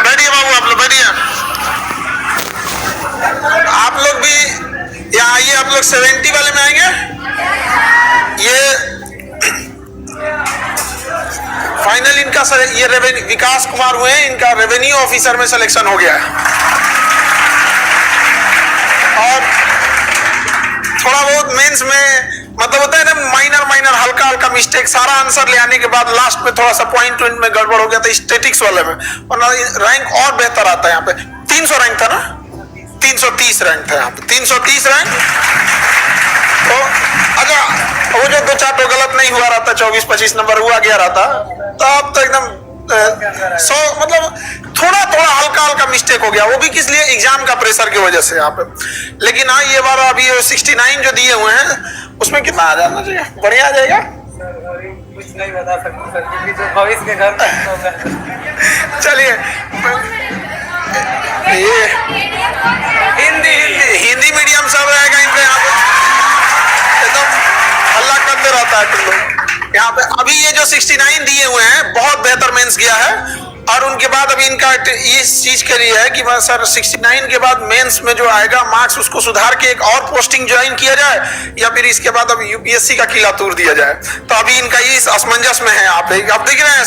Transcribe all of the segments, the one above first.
बैठिए बाबू, आप लोग बैठिए। आप लोग भी यहाँ आइए। आप लोग 70 वाले में आएंगे। ये फाइनल इनका ये विकास कुमार हुए हैं, इनका रेवेन्यू ऑफिसर में सिलेक्शन हो गया है। और थोड़ा बहुत मेंस में मतलब होता है ना, माइनर हल्का हल्का मिस्टेक, सारा आंसर ले आने के बाद लास्ट में थोड़ा सा पॉइंट में गड़बड़ हो गया था स्टैटिक्स वाले में, वरना रैंक और बेहतर आता है। यहाँ पे 300 रैंक था ना, 330 रैंक था यहाँ पे, 330 रैंक। तो अच्छा, वो जो 2-4 तो गलत नहीं हुआ रहता, 24-25 नंबर हुआ गया रहता, तब तो एकदम 100 मतलब थोड़ा हल्का हल्का मिस्टेक हो गया, वो भी किस लिए, एग्जाम का प्रेशर की वजह से यहाँ पे। लेकिन हाँ, ये बार अभी 69 जो दिए हुए हैं उसमें कितना आ जाना चाहिए, बढ़िया आ जाएगा। कुछ नहीं बता सकते सर, क्योंकि जो भविष्य के घर में होगा। चलिए, ये हिंदी मीडियम सब रहेगा इनका यहाँ पे, एकदम हल्ला करते रहता है तुम लोग यहाँ पे। अभी ये जो 69 दिए हुए हैं बहुत बेहतर मेंस गया है, और उनके बाद अभी इनका इस चीज के लिए है कि सर 69 के बाद मेंस में जो आएगा मार्क्स उसको सुधार के एक और पोस्टिंग ज्वाइन किया जाए, या फिर इसके बाद अब यूपीएससी का किला तोड़ दिया जाए। तो अभी इनका ये असमंजस में है। आप देख रहे हैं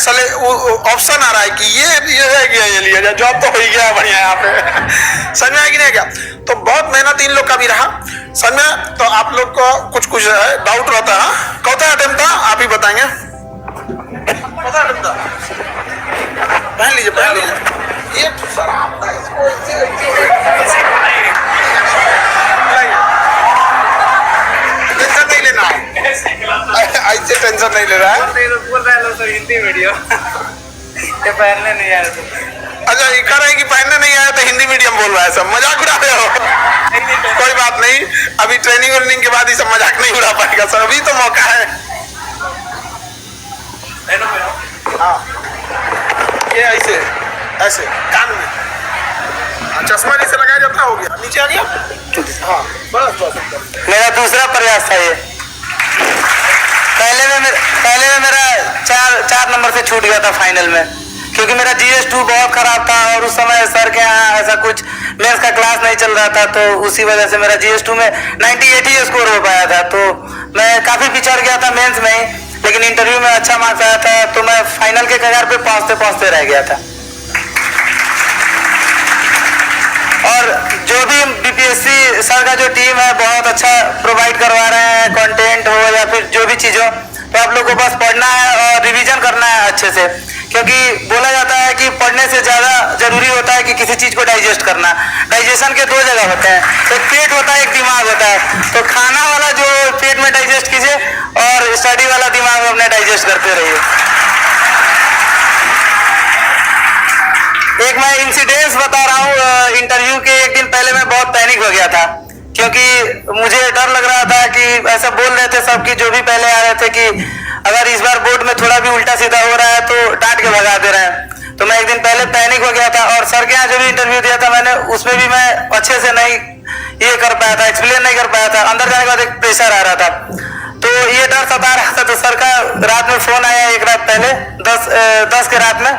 ऑप्शन आ रहा है कि ये है क्या, ये लिया जाए, जॉब तो हो ही गया बढ़िया यहाँ पे। समझ में आया कि नहीं क्या? तो बहुत मेहनत इन लोग का भी रहा समझ में। तो आप लोग को कुछ डाउट रहता है, कौन सा अटेम्प्ट था आप ही बताएंगे? पहन लीजिए ये टेंशन नहीं लेना, ऐसे टेंशन नहीं ले रहा है। बोल रहे हैं सर हिंदी मीडियम ये पहनने नहीं आया तो। अच्छा, ये कह रहे हैं कि पहनने नहीं आया तो हिंदी मीडियम बोल रहा है, सब मजाक उड़ा रहे हो। कोई बात नहीं, अभी ट्रेनिंग के बाद ही सब मजाक नहीं उड़ा पाएगा सर, अभी तो मौका है। हाँ, ये ऐसे कान में चश्मा जैसे लगाया जाता, हो गया, नीचे आ गया। हाँ बस मेरा दूसरा प्रयास था ये। पहले में मेरा 4 नंबर से छूट गया था फाइनल में, क्योंकि मेरा GS2 बहुत खराब था, और उस समय सर के यहाँ ऐसा कुछ मेंस का क्लास नहीं चल रहा था, तो उसी वजह से मेरा GS2 में 98 ही स्कोर हो पाया था। तो मैं काफी पिछड़ गया था मेंस में ही, लेकिन इंटरव्यू में अच्छा मार्क्स आया था, तो मैं फाइनल के कगार पे पहुंचते रह गया था। और जो भी बीपीएससी सर का जो टीम है बहुत अच्छा प्रोवाइड करवा रहे हैं, कंटेंट हो या फिर जो भी चीज़ हो, तो आप लोग को बस पढ़ना है और रिवीजन करना है अच्छे से, क्योंकि बोला जाता है कि पढ़ने से ज़्यादा जरूरी होता है कि किसी चीज़ को डाइजेस्ट करना। डाइजेशन के 2 जगह होते हैं, एक पेट होता है, एक दिमाग होता है। तो खाना वाला जो पेट में डाइजेस्ट कीजिए, और स्टडी वाला दिमाग में अपने डाइजेस्ट करते रहिए। एक मैं इंसिडेंस बता रहा हूँ, इंटरव्यू के एक दिन पहले मैं बहुत पैनिक हो गया था, क्योंकि मुझे डर लग रहा था कि ऐसा बोल रहे थे सब कि जो भी पहले आ रहे थे कि अगर इस बार बोर्ड में थोड़ा भी उल्टा सीधा हो रहा है तो डांट के भगा दे रहे हैं। तो मैं एक दिन पहले पैनिक हो गया था, और सर के यहाँ जो भी इंटरव्यू दिया था मैंने, उसमें भी मैं अच्छे से नहीं ये कर पाया था, एक्सप्लेन नहीं कर पाया था। अंदर जाने के बाद एक प्रेशर आ रहा था, तो ये डर सता रहा था। तो सर का रात में फोन आया, एक रात पहले 10 के रात में,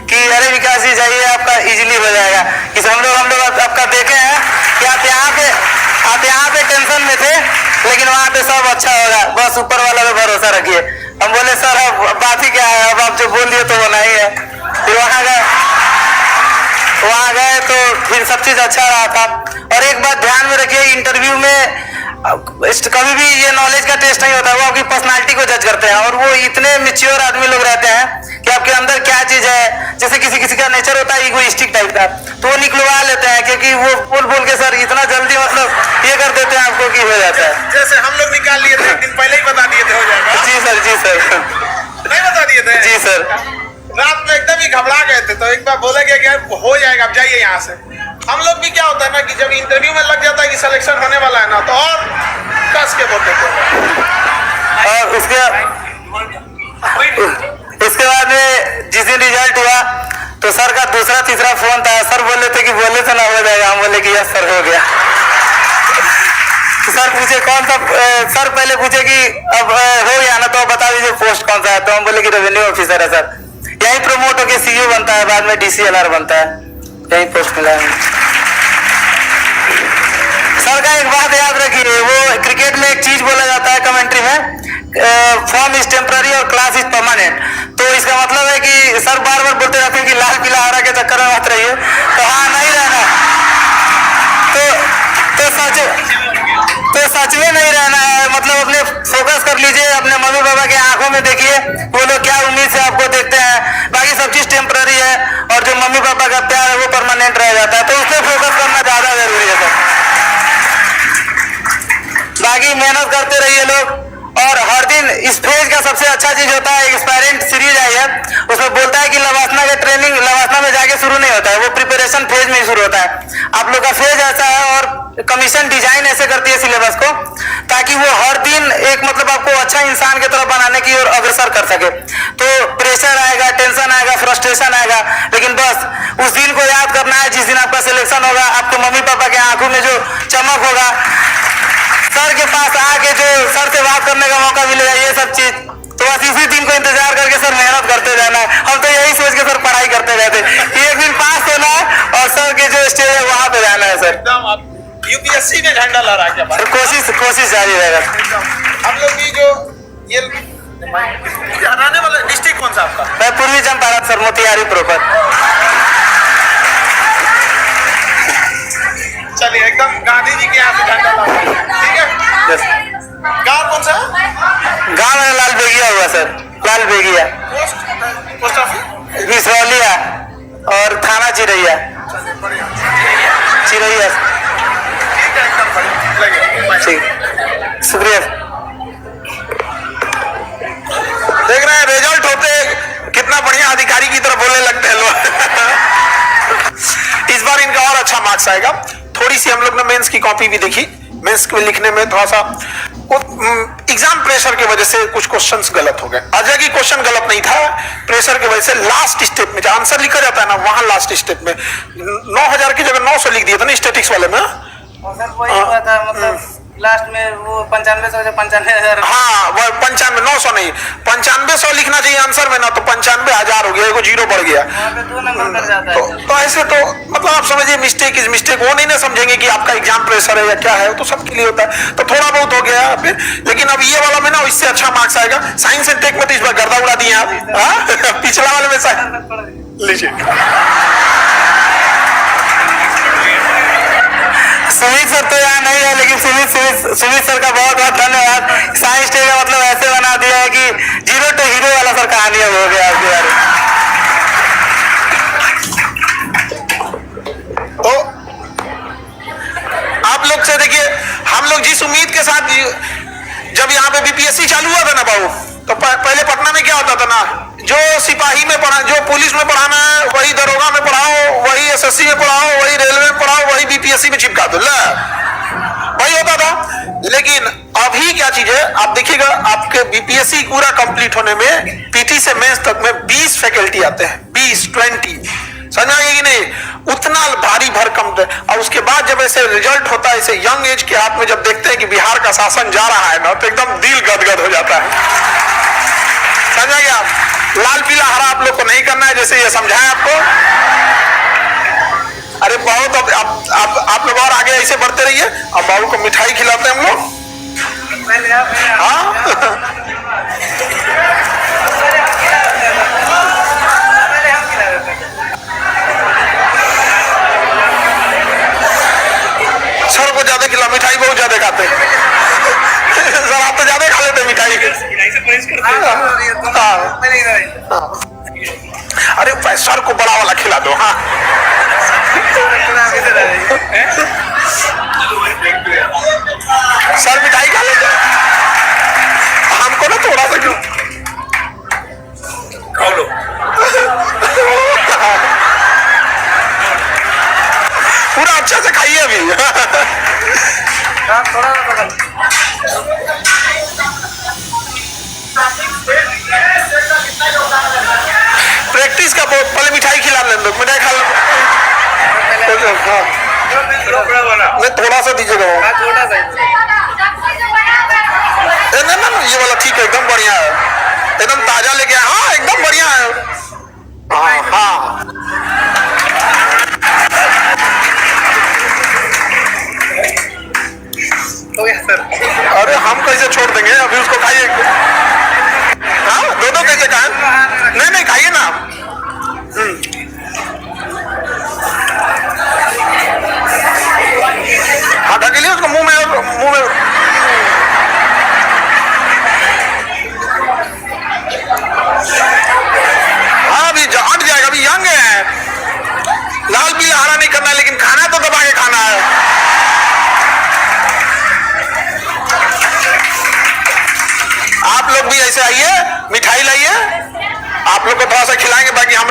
कि अरे विकास जी जाइए, आपका इजीली हो जाएगा। कि हम लोग आपका देखे हैं कि आप यहाँ पे टेंशन में थे, लेकिन वहाँ पे सब अच्छा होगा, बस ऊपर वाला पे भरोसा रखिए। हम बोले सर अब बात ही क्या है, अब आप जो बोल दिए तो होना ही है। फिर वहाँ गए तो फिर सब चीज अच्छा रहा था। और एक बात ध्यान में रखिए, इंटरव्यू में कभी भी ये नॉलेज का टेस्ट नहीं होता, वो आपकी पर्सनालिटी को जज करते हैं, और वो इतने मैच्योर आदमी लोग रहते हैं कि आपके अंदर क्या चीज है। जैसे किसी का नेचर होता है इगोइस्टिक टाइप का, तो वो निकलवा लेते हैं, क्योंकि वो बोल के सर इतना जल्दी मतलब ये कर देते हैं आपको कि हो जाता है। जैसे हम लोग निकाल लिए थे, एक दिन पहले ही बता दिए थे हो जाएगा। जी सर नहीं बता दिए थे? जी सर। रात में एकदम ही घबरा गए थे, तो एक बार बोले कि हो जाएगा, अब जाइए यहाँ से। हम लोग भी क्या होता है ना कि जब इंटरव्यू में लग जाता है कि सिलेक्शन होने वाला है ना, तो और कस के बोलते थे। और उसके बाद में जिस दिन रिजल्ट हुआ तो सर का दूसरा तीसरा फोन था, सर बोले थे कि बोले तो ना हो जाएगा, हम बोले कि यस सर हो गया। तो सर पूछे कौन सा, सर पहले पूछे कि अब हो गया ना तो बता दीजिए पोस्ट कौन सा है, तो हम बोले कि रेवेन्यू ऑफिसर है सर। यही प्रमोट होकर सीईओ बनता है, बाद में डीसीएलआर बनता है, यही पोस्ट मिला है। सर का एक बात याद रखिए, वो क्रिकेट में एक चीज बोला जाता है कमेंट्री में, फॉर्म इज टेम्पररी और क्लास इज परमानेंट। तो इसका मतलब है कि सर बार बार बोलते रहते हैं कि लाल पीला हरा के चक्कर में मत रहिए, तो हाँ नहीं रहना, तो सच में नहीं रहना है। मतलब अपने फोकस कर लीजिए, अपने मम्मी पापा के आंखों में देखिए, वो लोग क्या उम्मीद से आपको देखते हैं, बाकी सब चीज टेम्पररी है और जो मम्मी पापा का प्यार है वो परमानेंट रह जाता है, तो उस पर फोकस करना ज्यादा जरूरी है सर। बाकी मेहनत करते रहिए लोग, और हर दिन इस फेज का सबसे अच्छा चीज होता है, एक्सपेरिमेंट सीरीज आई है, उसमें बोलता है कि लवासना का ट्रेनिंग लवासना में जाके शुरू नहीं होता है, वो प्रिपरेशन फेज में ही शुरू होता है। आप लोग का फेज ऐसा है और कमीशन डिजाइन ऐसे करती है सिलेबस को, ताकि वो हर दिन एक मतलब आपको अच्छा इंसान की तरह बनाने की ओर अग्रसर कर सके। तो प्रेशर आएगा, टेंशन आएगा, फ्रस्ट्रेशन आएगा, लेकिन बस उस दिन को याद करना है जिस दिन आपका सिलेक्शन होगा, आपके मम्मी पापा के आंखों में जो चमक होगा, सर के पास आके जो सर से बात करने का मौका मिलेगा, ये सब चीज, तो बस इसी दिन को इंतजार करके सर मेहनत करते रहना है। हम तो यही सोच के सर पढ़ाई करते रहते कि एक दिन पास होना है और सर के जो स्टेज है वहां पे रहना है सर। एकदम आप यूपीएससी में झंडा लहरा क्या बात। कोशिश जारी रहेगा। हम लोग की जो ये रहने वाला डिस्ट्रिक्ट कौन सा आपका? मैं पूर्वी चंपारण सर, मोतिहारी प्रॉपर। चलिए एकदम गांधी जी के यहाँ से झंडा लहरा, ठीक है। गाँव कौन सा? गाँव में लाल बेगिया हुआ सर, लाल बेगिया, पोस्ट ऑफिस विसरौलिया और थाना चिरैया। चिरैया ठीक, शुक्रिया। देख रहे हैं रिजल्ट होते कितना बढ़िया अधिकारी की तरह बोलने लगते हैं लोग। इस बार इनका और अच्छा मार्क्स आएगा। थोड़ी सी हम लोग ने मेंस की कॉपी भी देखी, मेंस के लिखने में थोड़ा सा एग्जाम प्रेशर की वजह से कुछ क्वेश्चंस गलत हो गए। अजय की क्वेश्चन गलत नहीं था, प्रेशर की वजह से लास्ट स्टेप में जहां आंसर लिखा जाता है ना, वहां लास्ट स्टेप में 9000 की जगह 900 लिख दिया था ना स्टैटिक्स वाले में। सर वही हुआ था, मतलब लास्ट में वो 9500 से 95,000। हाँ वो 95, 900 नहीं, 9500 लिखना चाहिए आंसर में ना, तो 95,000 हो गया, एगो जीरो बढ़ गया। वहाँ पे 2 नंबर कट जाता है। तो ऐसे तो मतलब आप समझिए मिस्टेक इज मिस्टेक, वो नहीं ना समझेंगे कि आपका एग्जाम प्रेशर है या क्या है, तो सबके लिए होता है, तो थोड़ा बहुत हो गया यहाँ पे। लेकिन अब ये वाला में ना इससे अच्छा मार्क्स आएगा। साइंस एंड टेक में तो इस बार गर्दा उड़ा दिए आप, पिछला वाले में लीजिए। सुमित सर तो यहाँ नहीं है, लेकिन सुमित सर का बहुत बहुत धन्यवाद। साइंस टेक का मतलब ऐसे बना दिया है कि जीरो टू हीरो वाला सर कहानी अब हो गया आपके बारे में। तो आप लोग से देखिए, हम लोग जिस उम्मीद के साथ जब यहाँ पे बीपीएससी चालू हुआ था ना बाबू, तो पहले पटना में क्या होता था ना, जो सिपाही में पढ़ा, जो पुलिस में पढ़ाना है वही दरोगा में पढ़ाओ, वही एसएससी में पढ़ाओ, वही रेलवे में पढ़ाओ, वही बीपीएससी में चिपका दो, वही होता था। लेकिन अभी क्या चीज है, आप देखिएगा आपके बीपीएससी पूरा कंप्लीट होने में पीटी से मेंस तक में 20 फैकल्टी आते हैं, 20 समझ आएगी कि नहीं, उतना भारी भरकम। और उसके बाद जब ऐसे रिजल्ट होता है, ऐसे यंग एज के हाथ में जब देखते हैं कि बिहार का शासन जा रहा है ना, तो एकदम दिल गदगद हो जाता है। समझ आप, लाल पीला हरा आप लोग को नहीं करना है, जैसे ये समझाएं आपको। अरे बहुत, अब आप लोग और आगे ऐसे बढ़ते रहिए। अब बाबू को मिठाई खिलाते हैं हम लोग। हाँ सर को ज्यादा खिला, मिठाई बहुत ज्यादा खाते हैं। सर आप तो ज्यादा खा लेते मिठाई। अरे सर को बड़ा वाला खिला दो। हाँ सर मिठाई खा लेते, हमको ना थोड़ा सा क्यों खा लो। पूरा अच्छा से खाइए अभी। प्रैक्टिस का पहले मिठाई खिला लें, लोग मिठाई खा लो। नहीं थोड़ा सा दीजिएगा वो, ना ये वाला ठीक है, एकदम बढ़िया है, एकदम ताजा लेके आए। हाँ एकदम बढ़िया है।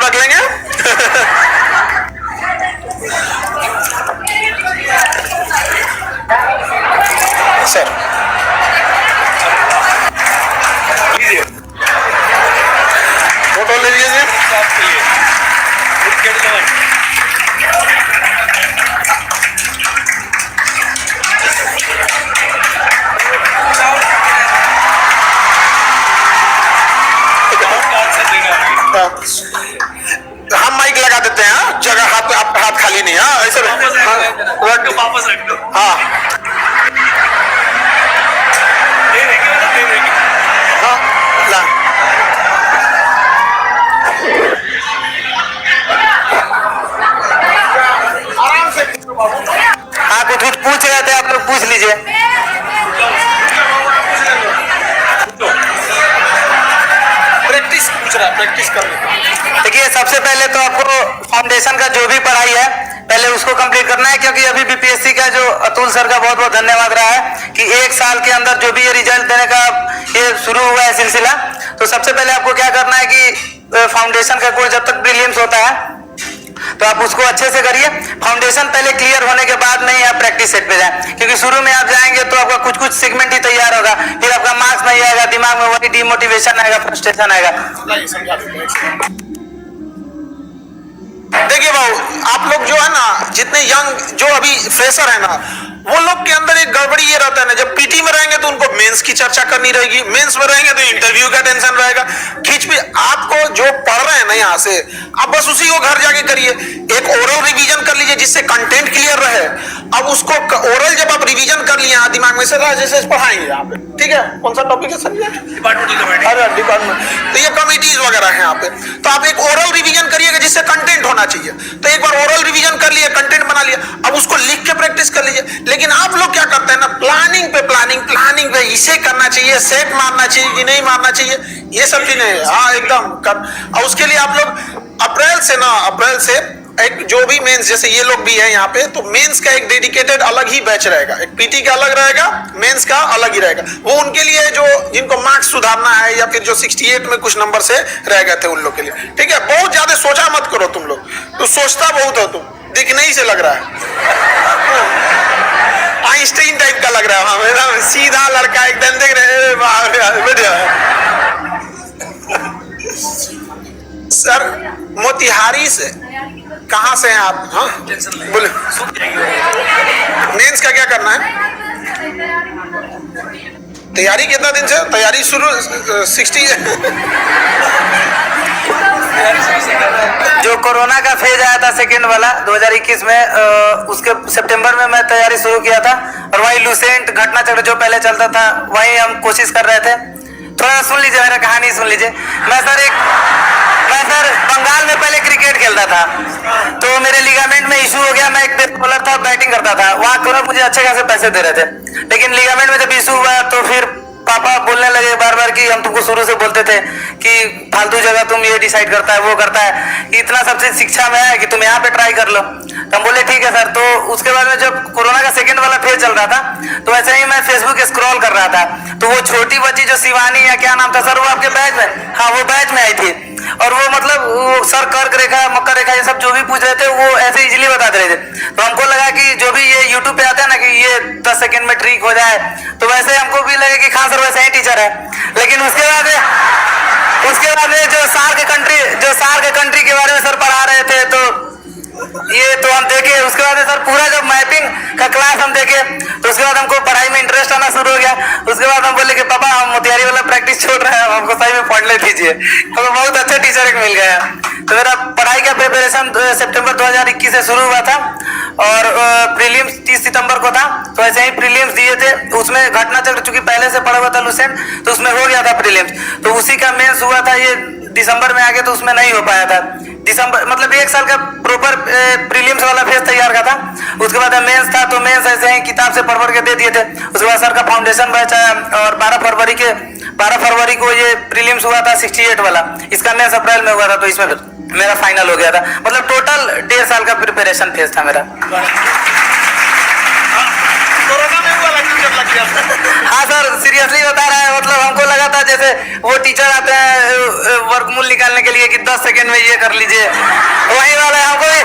रख लेंगे। सर लीजिए फोटो ले लीजिए। आपके लिए विकेट लेवल आंसर देना हम माइक लगा देते हैं, हाँ? जगह हाथ में, आपका हाथ खाली नहीं, हाँ ऐसे वापस रख दो हाँ दे देंगे मतलब दे देंगे हाँ ला आराम से हाँ कुछ पूछ रहे थे आप लोग, पूछ लीजिए। प्रैक्टिस पूछ रहा है, प्रैक्टिस करने को। देखिए सबसे पहले तो आपको फाउंडेशन का जो भी पढ़ाई है पहले उसको कंप्लीट करना है, क्योंकि अभी बीपीएससी का जो अतुल सर का बहुत बहुत धन्यवाद रहा है कि एक साल के अंदर जो भी ये रिजल्ट देने का ये शुरू हुआ है सिलसिला। तो सबसे पहले आपको क्या करना है कि फाउंडेशन का कोर्स जब तक प्रीलिम्स होता है तो आप उसको अच्छे से करिए। फाउंडेशन पहले क्लियर होने के बाद नहीं आप प्रैक्टिस सेट पे जाएं, क्योंकि शुरू में आप जाएंगे तो आपका कुछ कुछ सेगमेंट ही तैयार होगा, फिर आपका मार्क्स नहीं आएगा, दिमाग में वही डिमोटिवेशन आएगा, फ्रस्ट्रेशन आएगा। नहीं समझा देते। देखिए भाऊ, आप लोग जो है ना, जितने यंग जो अभी फ्रेशर है ना, वो लोग के अंदर एक गड़बड़ी ये रहता है ना, जब पीटी में रहेंगे तो उनको मेंस की चर्चा करनी रहेगी, मेंस में रहेंगे तो इंटरव्यू का टेंशन रहेगा। खींच भी आपको जो पढ़ रहे हैं ना यहाँ से, आप बस उसी को घर जाके करिए। एक ओरल रिवीजन कर लीजिए जिससे कंटेंट क्लियर रहे। अब उसको ओरल जब आप रिवीजन कर लिए दिमाग में से, जैसे पढ़ाएंगे यहाँ पे, ठीक है? कौन सा टॉपिक है सर ये? Departmental committee. अरे डिपार्टमेंट, तो ये कमिटीज वगैरह हैं यहाँ पे। तो आप एक ओरल रिवीजन करिएगा जिससे कंटेंट होना चाहिए। तो एक बार ओरल रिवीजन कर लिए, कंटेंट बना लिया, अब उसको लिख के प्रैक्टिस कर लीजिए। लेकिन आप लोग क्या करते हैं ना, प्लानिंग पे प्लानिंग पे, इसे करना चाहिए, सेट मारना चाहिए कि नहीं मारना चाहिए, ये सब चीजें हाँ एकदम कर। और उसके लिए आप लोग अप्रैल से एक जो भी मेंस, जैसे ये लोग भी है यहाँ पे, तो मेंस का एक डेडिकेटेड अलग ही बैच रहेगा, एक पीटी का अलग रहेगा, मेंस का अलग ही रहेगा। वो उनके लिए जो जिनको मार्क्स सुधारना है या फिर जो 68 में कुछ नंबर से रह गए थे उन लोग के लिए, ठीक है? बहुत ज्यादा सोचा मत करो तुम लोग, तो सोचता बहुत हो तुम, दिखने ही से लग रहा है आइंस्टाइन टाइप का लग रहा है। मेरा सीधा लड़का एकदम देख रहे बढ़िया। सर मोतिहारी से कहाँ से हैं आप? हाँ बोले, मेंस का क्या करना है? तैयारी कितना दिन से? तैयारी शुरू 60 जो कोरोना का फेज आया था सेकेंड वाला 2021 में, उसके सितंबर में मैं तैयारी शुरू किया था, और वही लूसेंट घटना चक्र जो पहले चलता था वही हम कोशिश कर रहे थे। थोड़ा सुन लीजिए, मेरा कहानी सुन लीजिए। मैं सर बंगाल में पहले क्रिकेट खेलता था, तो मेरे लिगामेंट में इशू हो गया। मैं एक बेस्ट बॉलर था, बैटिंग करता था, वहाँ क्लब मुझे अच्छे खासे पैसे दे रहे थे, लेकिन लिगामेंट में जब इशू हुआ तो फिर पापा बोलने लगे बार बार कि हम तुमको शुरू से बोलते थे कि फालतू जगह तुम ये डिसाइड करता है वो करता है, इतना सबसे शिक्षा में है कि तुम यहाँ पे ट्राई कर लो। तो हम बोले ठीक है सर। तो उसके बाद में जब कोरोना का सेकंड वाला फेज चल रहा था, तो ऐसे ही मैं फेसबुक स्क्रॉल कर रहा था, तो वो छोटी बच्ची जो शिवानी या क्या नाम था सर, वो आपके बैच में, हाँ वो बैच में आई थी, और वो मतलब वो सर कर्क रेखा, मकर रेखा, ये सब जो भी पूछ रहे थे वो ऐसे इजीली बता दे रहे थे। तो हमको लगा कि जो भी ये यूट्यूब पे आता है ना कि ये 10 सेकंड में ट्रिक हो जाए, तो वैसे हमको भी लगे कि खान सर वैसे ही टीचर है। लेकिन उसके बाद जो सार्क कंट्री के बारे में सर पढ़ा रहे थे, तो ये तो हम देखे। उसके बाद सर पूरा जब मैपिंग का क्लास हम देखे, तो उसके बाद हमको पढ़ाई में इंटरेस्ट आना शुरू हो गया। उसके बाद हम बोले कि पापा हम मोतिहारी वाला प्रैक्टिस छोड़ रहे हैं, हमको सही में पढ़ने दीजिए। हमें बहुत अच्छा टीचर एक मिल गया। तो मेरा पढ़ाई का प्रिपरेशन सितंबर 2021 से शुरू हुआ था, और प्रीलिम्स 30 सितंबर को था। तो ऐसे ही प्रीलिम्स दिए थे, उसमें घटना चक्र चूंकि पहले से पढ़ा हुआ था लूसेंट, तो उसमें हो गया था प्रीलिम्स। तो उसी का मेंस हुआ था ये दिसंबर में आगे, तो उसमें नहीं हो पाया था। दिसंबर मतलब एक साल का प्रॉपर प्रीलिम्स वाला फेज तैयार का था। उसके बाद मेंस था, तो मेंस ऐसे ही किताब से पढ़ के दे दिए थे। उसके बाद सर का फाउंडेशन बैच आया, और 12 फरवरी को ये प्रीलिम्स हुआ था 68 वाला। इसका मेंस अप्रैल में हुआ था, तो इसमें मेरा फाइनल हो गया था। मतलब टोटल 1.5 साल का प्रिपरेशन फेज था मेरा। कोरोना में हुआ, लेकिन जब लग हाँ सर, सीरियसली बता रहा है। मतलब हमको लगा था जैसे वो टीचर आते हैं वर्गमूल निकालने के लिए कि 10 सेकंड में ये कर लीजिए, वही वाला है। हमको भी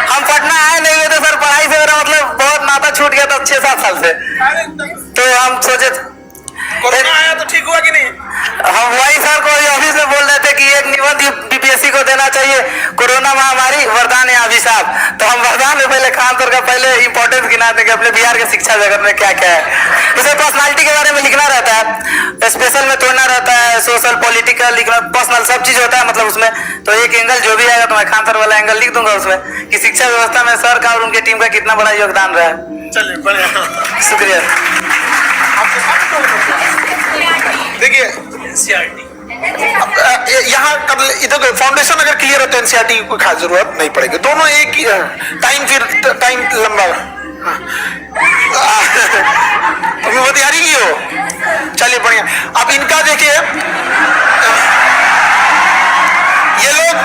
हम पटना आए नहीं हुए थे सर, पढ़ाई से मेरा मतलब बहुत नाता छूट गया था 6-7 साल से। तो हम सोचे कोरोना आया तो ठीक हुआ कि नहीं? हम वही सर को ऑफिस में बोल रहे थे कि एक निबंध बीपीएससी को देना चाहिए, कोरोना महामारी वरदान या अभिशाप। तो हम वरदान में पहले खान सर का पहले इंपॉर्टेंस गिनाते कि अपने बिहार के शिक्षा जगत में क्या क्या है। जैसे पर्सनालिटी के बारे में लिखना रहता है, स्पेशल में तोड़ना रहता है, सोशल पॉलिटिकल लिखना, पर्सनल सब चीज होता है मतलब उसमें। तो एक एंगल जो भी आएगा तो मैं खान सर वाला एंगल लिख दूंगा उसमें कि शिक्षा व्यवस्था में सर का और उनकी टीम का कितना बड़ा योगदान रहा है। चलिए बढ़िया, शुक्रिया। देखिए यहाँ इधर फाउंडेशन अगर क्लियर है तो एनसीईआरटी की कोई खास जरूरत नहीं पड़ेगी, दोनों एक ही टाइम, फिर टाइम लंबा होतियारी की हो। चलिए बढ़िया। अब इनका देखिए, ये लोग,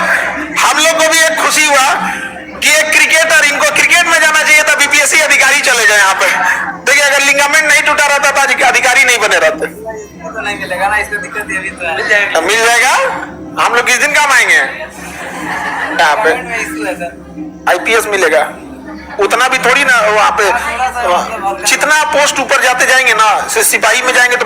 हम लोग को भी एक खुशी हुआ कि एक क्रिकेटर, इनको क्रिकेट में जाना चाहिए था, बीपीएससी अधिकारी चले जाए यहाँ पे। देखिए अगर लिगामेंट नहीं टूटा रहता तो अधिकारी नहीं बने रहते। तो नहीं मिलेगा ना, इसमें दिक्कत ये भी तो है। मिल जाएगा, मिल जाएगा। हम लोग किस दिन काम आएंगे यहाँ पे? आईपीएस मिलेगा, उतना भी थोड़ी ना वहाँ पे, जितना पोस्ट ऊपर जाते जाएंगे ना, सिपाही में जाएंगे तो